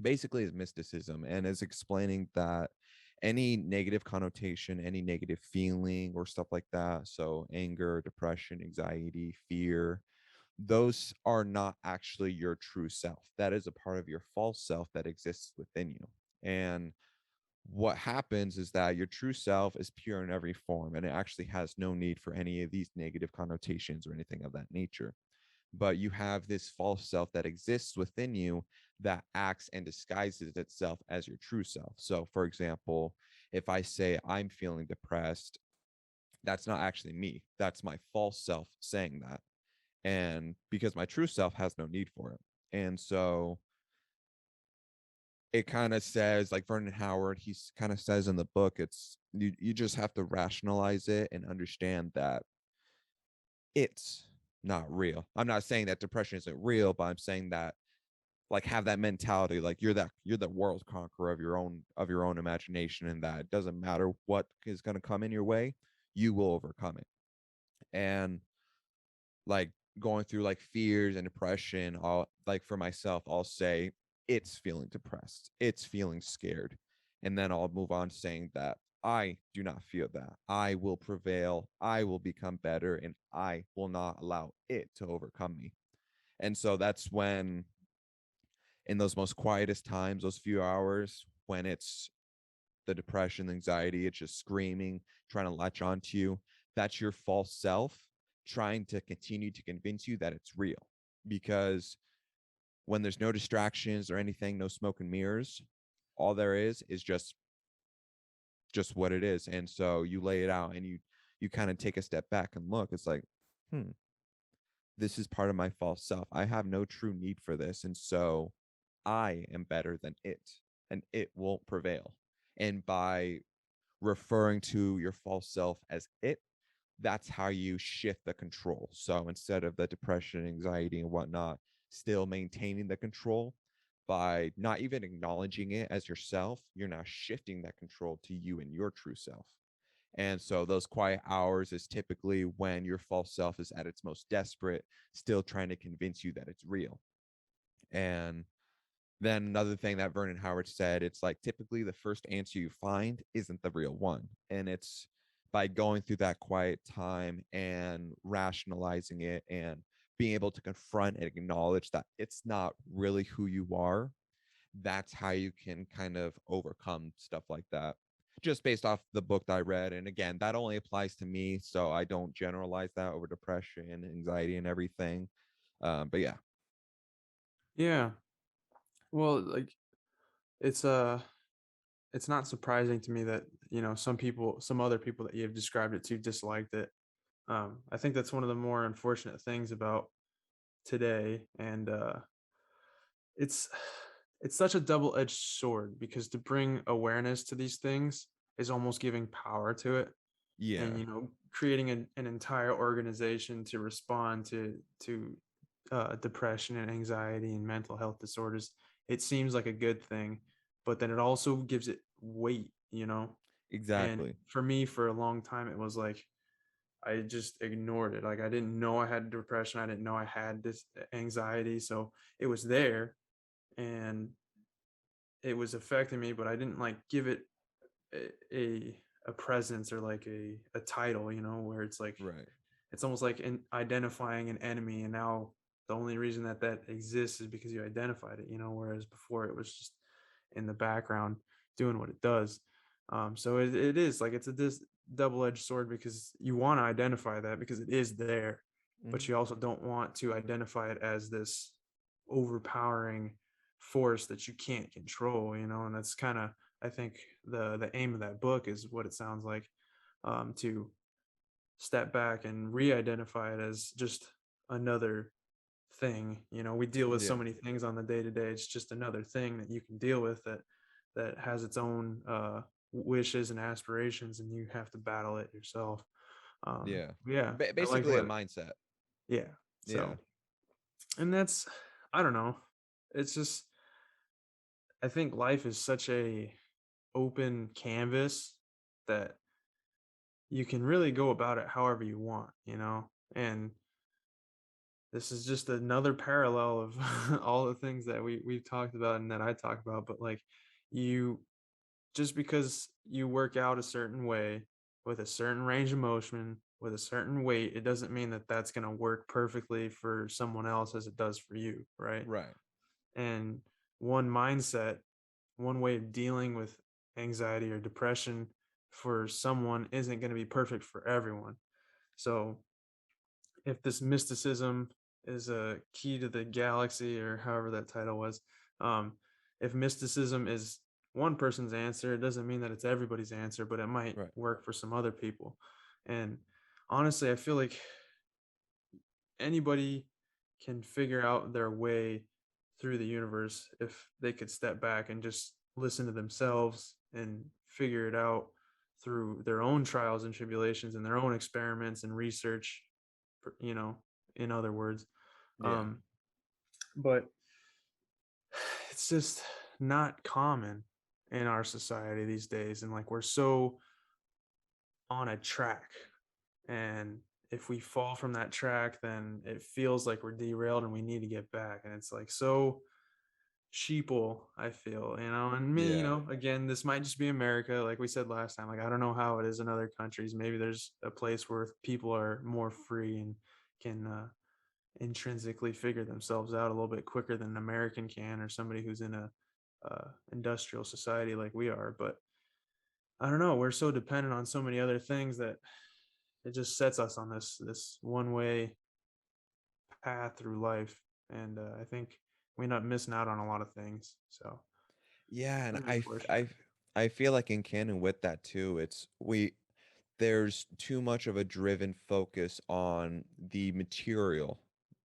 basically is mysticism, and is explaining that any negative connotation, any negative feeling or stuff like that, so anger, depression, anxiety, fear, those are not actually your true self. That is a part of your false self that exists within you. And what happens is that your true self is pure in every form, and it actually has no need for any of these negative connotations or anything of that nature. But you have this false self that exists within you that acts and disguises itself as your true self. So, for example, if I say I'm feeling depressed, that's not actually me. That's my false self saying that. And because my true self has no need for it. And so it kind of says, like Vernon Howard, he's kind of says in the book, it's you just have to rationalize it and understand that it's not real. I'm not saying that depression isn't real, but I'm saying that, like, have that mentality, like you're the world conqueror of your own imagination, and that it doesn't matter what is going to come in your way, you will overcome it. And like going through like fears and depression, I'll, like, for myself, I'll say it's feeling depressed, it's feeling scared, and then I'll move on saying that I do not feel that. I will prevail, I will become better, and I will not allow it to overcome me. And so that's when, in those most quietest times, those few hours when it's the depression, the anxiety, it's just screaming, trying to latch onto you, that's your false self trying to continue to convince you that it's real. Because when there's no distractions or anything, no smoke and mirrors, all there is just what it is. And so you lay it out and you kind of take a step back and look. It's like, hmm, this is part of my false self. I have no true need for this. And so I am better than it, and it won't prevail. And by referring to your false self as it, that's how you shift the control. So instead of the depression, anxiety, and whatnot, still maintaining the control, by not even acknowledging it as yourself, you're now shifting that control to you and your true self. And so those quiet hours is typically when your false self is at its most desperate, still trying to convince you that it's real. And then another thing that Vernon Howard said, it's like typically the first answer you find isn't the real one. And it's by going through that quiet time and rationalizing it and being able to confront and acknowledge that it's not really who you are, that's how you can kind of overcome stuff like that. Just based off the book that I read. And again, that only applies to me. So I don't generalize that over depression, anxiety, and everything. But yeah. Yeah. Well, like it's it's not surprising to me that, some other people that you've described it to disliked it. I think that's one of the more unfortunate things about today, and it's it's such a double-edged sword because to bring awareness to these things is almost giving power to it, and Yeah. creating an entire organization to respond to depression and anxiety and mental health disorders. It seems like a good thing, but then it also gives it weight. And Exactly. for me, for a long time, it was like I just ignored it. Like I didn't know I had depression. I didn't know I had this anxiety. So it was there and it was affecting me, but I didn't like give it a presence or like a title, where it's like Right. it's almost like identifying an enemy, and now the only reason that that exists is because you identified it, whereas before it was just in the background doing what it does. So it is like it's a double-edged sword because you want to identify that because it is there, but Mhm. you also don't want to identify it as this overpowering force that you can't control, and that's kind of, I think, the aim of that book is what it sounds like, to step back and re-identify it as just another thing. We deal with so Yeah. many things on the day to day. It's just another thing that you can deal with that has its own wishes and aspirations, and you have to battle it yourself. Yeah. Yeah, I like Basically a what. mindset. Yeah. Yeah. So, and that's, I don't know. It's just, I think life is such a open canvas that you can really go about it however you want. And this is just another parallel of all the things that we've talked about and that I talk about. But like, you just because you work out a certain way with a certain range of motion with a certain weight, it doesn't mean that that's going to work perfectly for someone else as it does for you, right? Right. And one mindset, one way of dealing with anxiety or depression for someone isn't going to be perfect for everyone. So if this mysticism is a key to the galaxy or however that title was, um, if mysticism is one person's answer, it doesn't mean that it's everybody's answer, but it might Right. work for some other people. And honestly, I feel like anybody can figure out their way through the universe if they could step back and just listen to themselves and figure it out through their own trials and tribulations and their own experiments and research, you know, in other words. Yeah. um but it's just not common in our society these days, and like we're so on a track, and if we fall from that track then it feels like we're derailed and we need to get back, and it's like so sheeple, I feel, and me, Yeah. again, this might just be America, like we said last time. Like, I don't know how it is in other countries. Maybe there's a place where people are more free and can intrinsically figure themselves out a little bit quicker than an American can, or somebody who's in a industrial society like we are. But I don't know, we're so dependent on so many other things that it just sets us on this one way path through life, and I think we end up missing out on a lot of things. So Yeah, and really unfortunate. I feel like in canon with that too, it's we there's too much of a driven focus on the material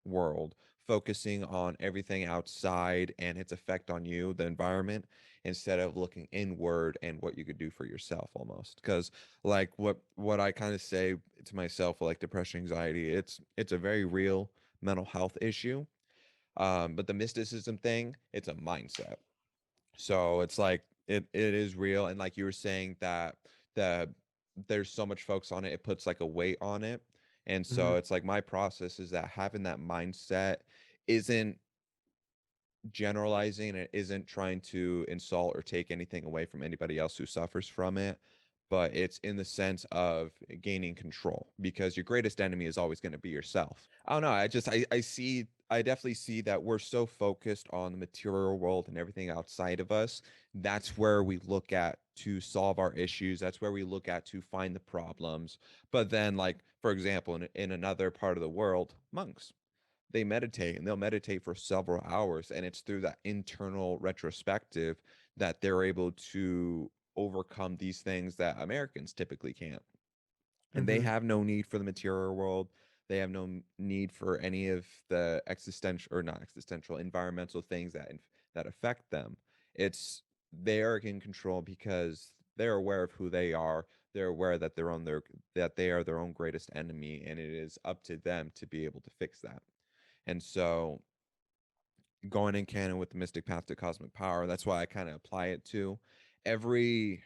world, focusing on everything outside and its effect on you, the environment, instead of looking inward and what you could do for yourself almost. Because like what I kind of say to myself, like depression, anxiety, it's a very real mental health issue. But the mysticism thing, it's a mindset. So it's like it is real, and like you were saying that the there's so much focus on it, it puts like a weight on it. And so Mhm, it's like my process is that having that mindset isn't generalizing, it isn't trying to insult or take anything away from anybody else who suffers from it, but it's in the sense of gaining control because your greatest enemy is always going to be yourself. I don't know. I definitely see that we're so focused on the material world and everything outside of us. That's where we look at to solve our issues. That's where we look at to find the problems. But then, like, for example, in another part of the world, monks, they meditate and they'll meditate for several hours, and it's through that internal retrospective that they're able to overcome these things that Americans typically can't. And they mhm, have no need for the material world. They have no need for any of the existential, or not existential, environmental things that affect them. It's they are in control because they're aware of who they are. They're aware that that they are their own greatest enemy, and it is up to them to be able to fix that. And so going in canon with the mystic path to cosmic power, that's why I kind of apply it to every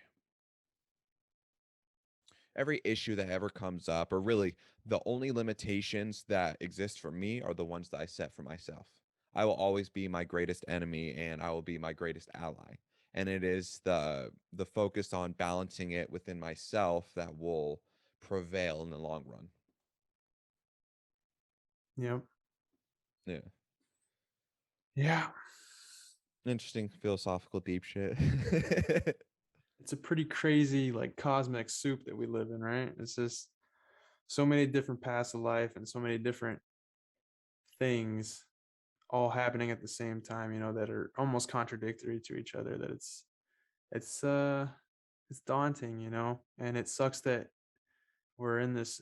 every issue that ever comes up, or really the only limitations that exist for me are the ones that I set for myself. I will always be my greatest enemy and I will be my greatest ally. And it is the focus on balancing it within myself that will prevail in the long run. yep, Yeah. yeah. Interesting philosophical deep shit. It's a pretty crazy, like, cosmic soup that we live in, right? It's just so many different paths of life and so many different things all happening at the same time, that are almost contradictory to each other, that it's it's daunting, and it sucks that we're in this